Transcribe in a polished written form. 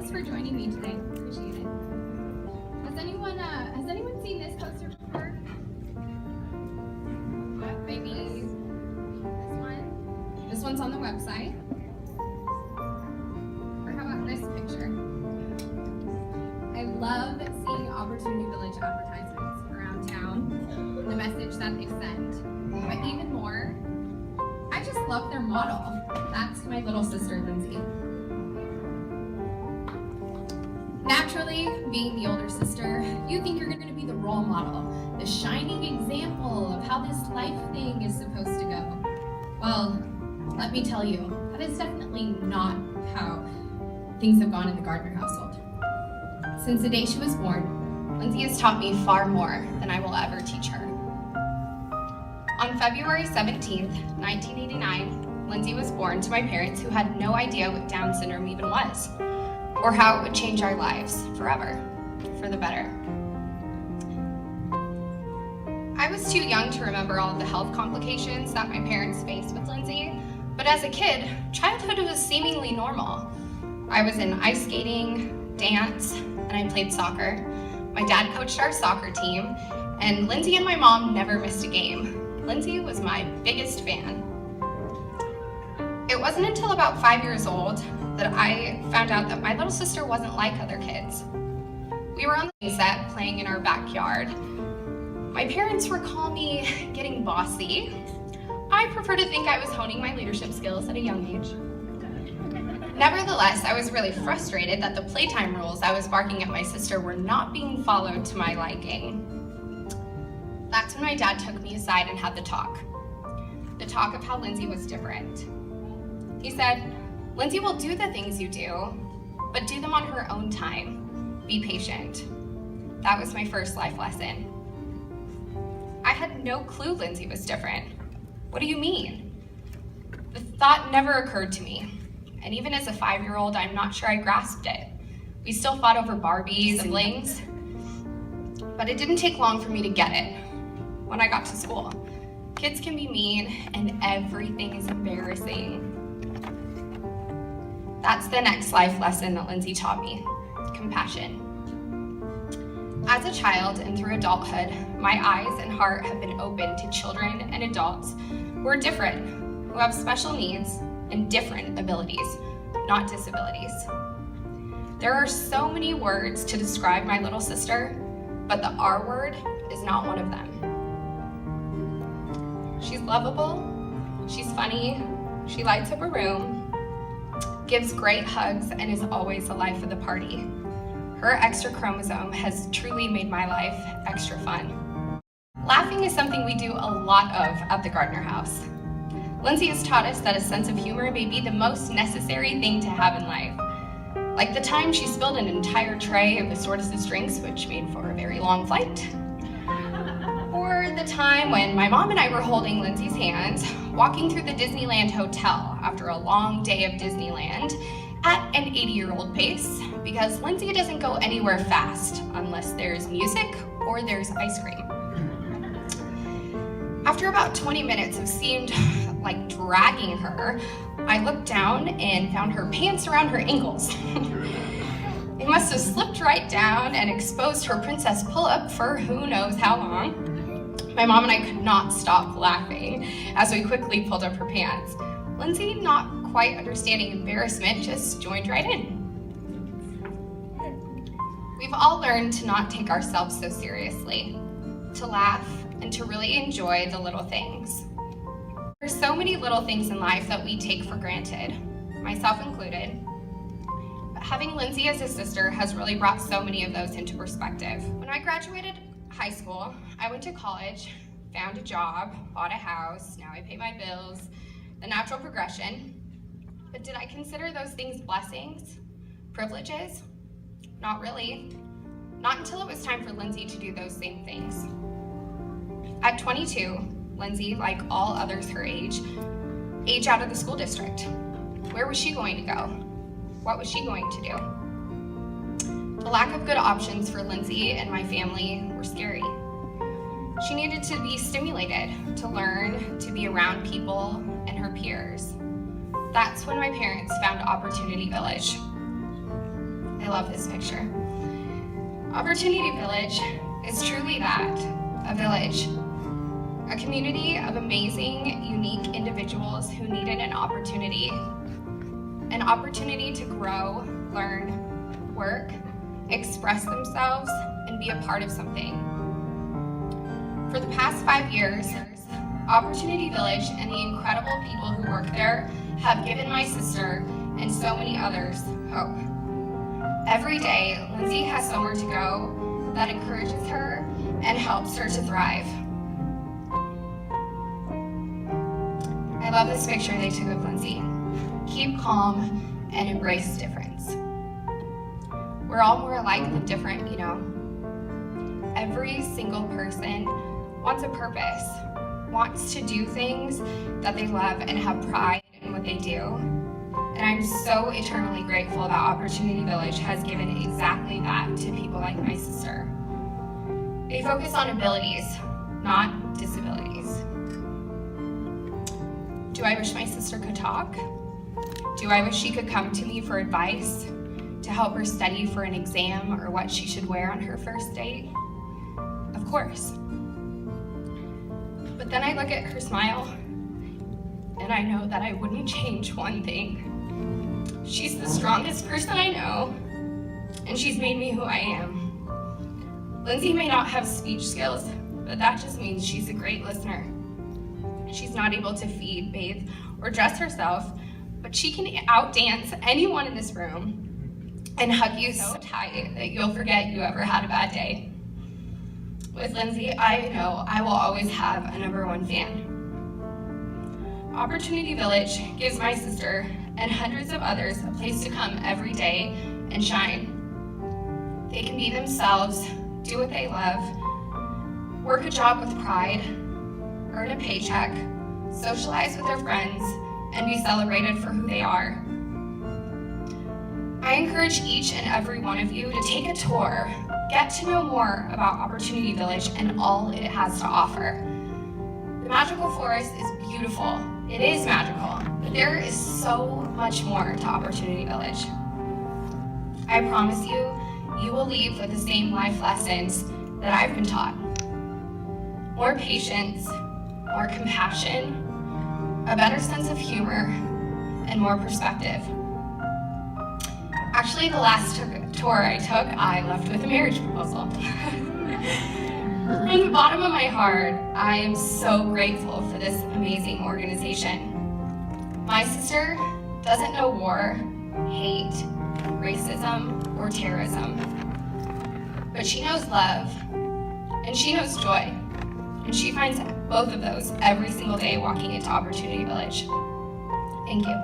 Thanks for joining me today. Appreciate it. Has anyone seen this poster before? Maybe this one? This one's on the website. Or how about this picture? I love seeing Opportunity Village advertisements around town, the message that they send. But even more, I just love their model. That's my little sister, Lindsay. Naturally, being the older sister, you think you're going to be the role model, the shining example of how this life thing is supposed to go. Well, let me tell you, that is definitely not how things have gone in the Gardner household. Since the day she was born, Lindsay has taught me far more than I will ever teach her. On February 17th, 1989, Lindsay was born to my parents who had no idea what Down syndrome even was, or how it would change our lives forever, for the better. I was too young to remember all of the health complications that my parents faced with Lindsay, but as a kid, childhood was seemingly normal. I was in ice skating, dance, and I played soccer. My dad coached our soccer team, and Lindsay and my mom never missed a game. Lindsay was my biggest fan. It wasn't until about 5 years old that I found out that my little sister wasn't like other kids. We were on the set playing in our backyard. My parents recall me getting bossy. I prefer to think I was honing my leadership skills at a young age. Nevertheless, I was really frustrated that the playtime rules I was barking at my sister were not being followed to my liking. That's when my dad took me aside and had the talk of how Lindsay was different. He said, "Lindsay will do the things you do, but do them on her own time. Be patient." That was my first life lesson. I had no clue Lindsay was different. What do you mean? The thought never occurred to me. And even as a 5-year-old, I'm not sure I grasped it. We still fought over Barbies, siblings, but it didn't take long for me to get it. When I got to school, kids can be mean and everything is embarrassing. That's the next life lesson that Lindsay taught me, compassion. As a child and through adulthood, my eyes and heart have been open to children and adults who are different, who have special needs and different abilities, not disabilities. There are so many words to describe my little sister, but the R word is not one of them. She's lovable, she's funny, she lights up a room, gives great hugs, and is always the life of the party. Her extra chromosome has truly made my life extra fun. Laughing is something we do a lot of at the Gardner house. Lindsay has taught us that a sense of humor may be the most necessary thing to have in life. Like the time she spilled an entire tray of the stewardess's drinks, which made for a very long flight. Or the time when my mom and I were holding Lindsay's hands, walking through the Disneyland Hotel after a long day of Disneyland at an 80-year-old pace, because Lindsay doesn't go anywhere fast unless there's music or there's ice cream. After about 20 minutes of seemed like dragging her, I looked down and found her pants around her ankles. They must have slipped right down and exposed her princess pull-up for who knows how long. My mom and I could not stop laughing as we quickly pulled up her pants. Lindsay, not quite understanding embarrassment, just joined right in. We've all learned to not take ourselves so seriously, to laugh, and to really enjoy the little things. There's so many little things in life that we take for granted, myself included. But having Lindsay as a sister has really brought so many of those into perspective. When I graduated high school, I went to college, found a job, bought a house, now I pay my bills, the natural progression. But did I consider those things blessings, privileges? Not really. Not until it was time for Lindsay to do those same things. At 22, Lindsay, like all others her age, aged out of the school district. Where was she going to go? What was she going to do? The lack of good options for Lindsay and my family were scary. She needed to be stimulated, to learn, to be around people and her peers. That's when my parents found Opportunity Village. I love this picture. Opportunity Village is truly that, a village. A community of amazing, unique individuals who needed an opportunity to grow, learn, work, express themselves, and be a part of something. For the past 5 years, Opportunity Village and the incredible people who work there have given my sister and so many others hope. Every day, Lindsay has somewhere to go that encourages her and helps her to thrive. I love this picture they took of Lindsay. Keep calm and embrace difference. We're all more alike than different, you know. Every single person wants a purpose, wants to do things that they love and have pride in what they do. And I'm so eternally grateful that Opportunity Village has given exactly that to people like my sister. They focus on abilities, not disabilities. Do I wish my sister could talk? Do I wish she could come to me for advice, to help her study for an exam or what she should wear on her first date? Of course. But then I look at her smile, and I know that I wouldn't change one thing. She's the strongest person I know, and she's made me who I am. Lindsay may not have speech skills, but that just means she's a great listener. She's not able to feed, bathe, or dress herself, but she can outdance anyone in this room and hug you so tight that you'll forget you ever had a bad day. With Lindsay, I know I will always have a #1 fan. Opportunity Village gives my sister and hundreds of others a place to come every day and shine. They can be themselves, do what they love, work a job with pride, earn a paycheck, socialize with their friends, and be celebrated for who they are. I encourage each and every one of you to take a tour, get to know more about Opportunity Village and all it has to offer. The magical forest is beautiful. It is magical, but there is so much more to Opportunity Village. I promise you, you will leave with the same life lessons that I've been taught. More patience, more compassion, a better sense of humor, and more perspective. Actually, the last tour I took, I left with a marriage proposal. From the bottom of my heart, I am so grateful for this amazing organization. My sister doesn't know war, hate, racism, or terrorism, but she knows love, and she knows joy. And she finds both of those every single day walking into Opportunity Village. Thank you.